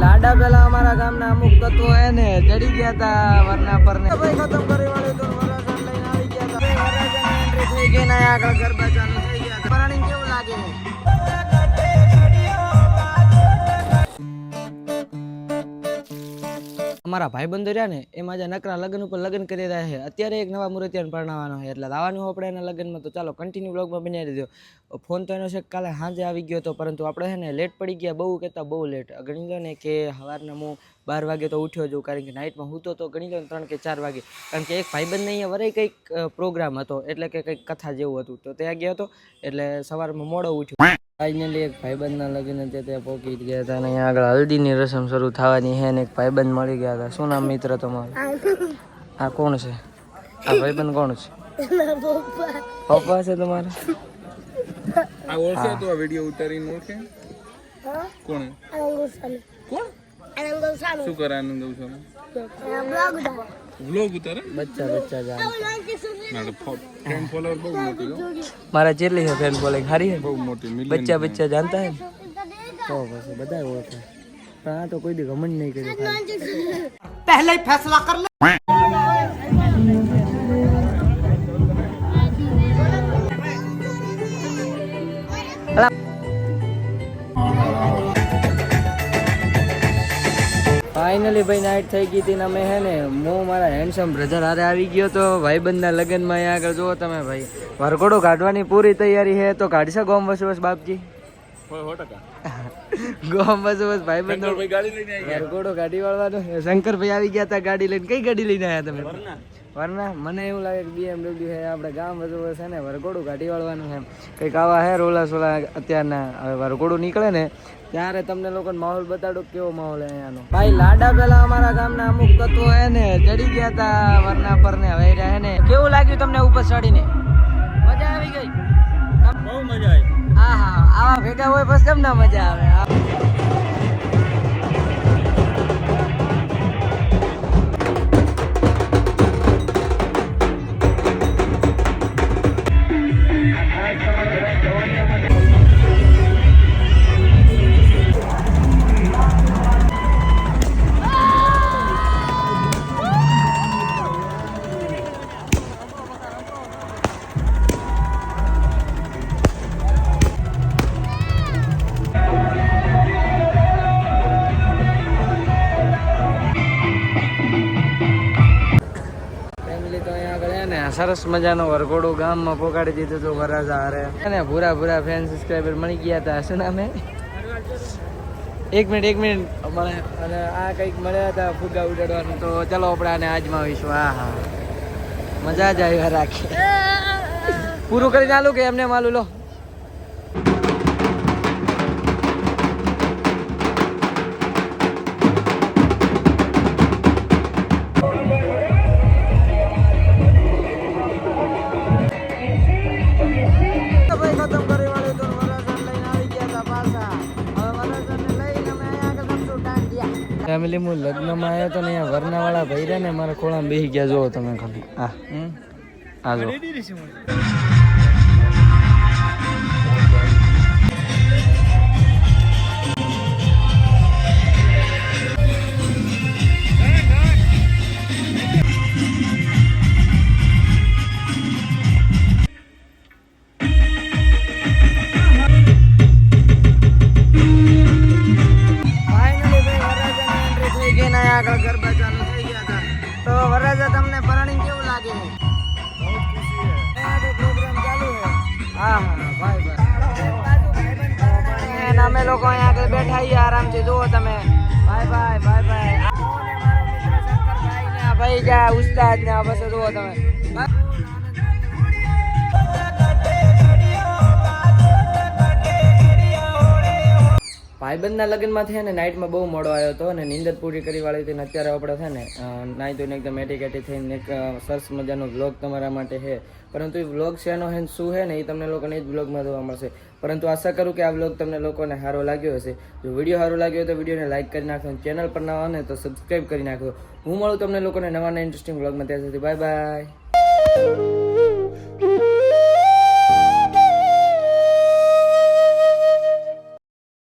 લાડા પેલા અમારા ગામના અમુક તત્વો હે ને ચડી ગયા હતા વરના પર ને ભાઈ ખતમ કરી વાળ્યું તો વરાસણ લઈને આવી ગયા હતા વરાસણ એન્ટ્રી થઈ ગઈ ને આગળ ગરબા ચાલુ થઈ ગયા હતા પરાણી કેવું લાગે અમારા ભાઈબંધો રહ્યા ને એમાં જે નકરા લગ્ન ઉપર લગ્ન કરી રહ્યા છે અત્યારે એક નવા મુહૂર્તિયાને પરણાવવાનો છે એટલે આવવાનું આપણે એના લગ્નમાં તો ચાલો કન્ટિન્યુ બ્લોગમાં બનાવી દેજો ફોન તો એનો છે કાલે સાંજે આવી ગયો હતો પરંતુ આપણે છે ને લેટ પડી ગયા બહુ કહેતા બહુ લેટ ગણી લો ને કે સવારના હું 12 વાગે તો ઉઠ્યો છું કારણ કે નાઇટમાં હું તો ગણી લો ને 3 કે 4 વાગે કારણ કે એક ભાઈબંધને અહીંયા વરે કંઈક પ્રોગ્રામ હતો એટલે કે કંઈક કથા જેવું હતું તો ત્યાં ગયો હતો એટલે સવારમાં મોડો ઉઠ્યો ફાઇનલી એક ભાઈબંધના લગ્ન તે ત્યાં પહોંચી ગયા હતા અને અહીંયા આગળ હલ્દીની રસમ શરૂ થવાની છે ને એક ભાઈબંધ મળી ગયા હતા શું નામ મિત્ર તમારું આ કોણ છે આ ભાઈબંધ કોણ છે પપ્પા છે તમારા આ ઓળખે તો આ વિડિયો ઉતારીને ઓળખે કોણ કોણ શું કરે આનંદ ઉસામે વ્લોગ ઉતારે બચ્ચા જાન ફેન ફોલોવર બહુ મોટી હો મારા જેટલી છે ફેન ફોલોઈંગ સારી છે બહુ મોટી મિલિયન બચ્ચા જાણતા હે તો પછી બધા ઓળખે પણ આ તો કોઈ દી ઘમંડ નહીં કર્યું पहले ही फैसला कर ले ફાઇનલી ભાઈ નાઇટ થઈ ગઈ હતી ને અમે હે ને હું મારા હેન્ડસમ બ્રધર હારે આવી ગયો તો ભાઈબંધના લગ્નમાં અહીંયા આગળ જુઓ તમે ભાઈ વરઘોડો કાઢવાની પૂરી તૈયારી છે તો કાઢશે ગોમ વસુવસ બાપજી 100% ગોમ વસુવસ ભાઈબંધો ગાડી લઈને આવી વરઘોડો કાઢી વાળવાનો શંકરભાઈ આવી ગયા હતા ગાડી લઈને કઈ ગાડી લઈને આવ્યા તમે વરના મને એવું લાગે કે BMW છે આપણે ગામ વસુવસ છે ને વરઘોડું કાઢી વાળવાનું છે કંઈક આવા હે રોલા સોલા અત્યારના હવે વરઘોડું નીકળે ને ત્યારે તમને લોકોને માહોલ બતાડો કેવો માહોલ હે અહીંયાનો ભાઈ લાડા પેલા અમારા ગામના અમુક તત્વો હે ને ચડી ગયા હતા વરના પર ને હવે રહ્યા હે ને કેવું લાગ્યું તમને ઉપર ચડીને મજા આવી ગઈ બહુ મજા આવી હા આવા ભેગા હોય બસ કેમ ના મજા આવે સરસ મજાનો વરઘોડો ગામમાં પોકાડી દીધું હતું વરાજા હારે અને ભૂરા ફેન સબસ્ક્રાઈબર મળી ગયા હતા શું નામે એક મિનિટ મળે અને આ કંઈક મળ્યા હતા ફુગ્ગા ઉડાડવાનું તો ચલો આપણે આને આજમાવીશું હા મજા જ આવી રાખી પૂરું કરી ચાલું કે એમને માલું લો ફેમિલી હું લગ્નમાં આવ્યો તો ને અહીંયા વરનાવાળા ભાઈ રહ્યા ને મારા ખોળામાં બેસી ગયા જોવો તમે ખાલી આ જો આગળ ગરબા ચાલુ થઈ ગયા હતા તો વરરાજા તમને પરાણી કેવું લાગે છે બહુ ખુશી છે આ તો પ્રોગ્રામ ચાલુ છે હા ભાઈ અને અમે લોકો અહીંયા આગળ બેઠા છીએ આરામથી જુઓ તમે ભાઈ ભાઈ જા ઉસ્તાદ ને આ બધું જુઓ તમે ભાઈબંધના લગ્નમાં છે ને નાઇટમાં બહુ મોડો આવ્યો હતો અને નીંદર પૂરી કરી વાળી હતી ને અત્યારે આપણે છે ને નાહી ધોઈને એકદમ એટી થઈને એક સરસ મજાનો વ્લોગ તમારા માટે છે પરંતુ એ વ્લોગ શેનો હે શું છે ને એ તમને લોકોને જ વ્લોગમાં જોવા મળશે પરંતુ આશા કરું કે આ વ્લોગ તમને લોકોને સારો લાગ્યો હશે જો વિડીયો સારો લાગ્યો હોય તો વિડીયોને લાઇક કરી નાખો ચેનલ પર નવા હોય ને તો સબસ્ક્રાઈબ કરી નાખો હું મળું તમને લોકોને નવા ઇન્ટરેસ્ટિંગ વ્લોગમાં ત્યાં સુધી બાય બાય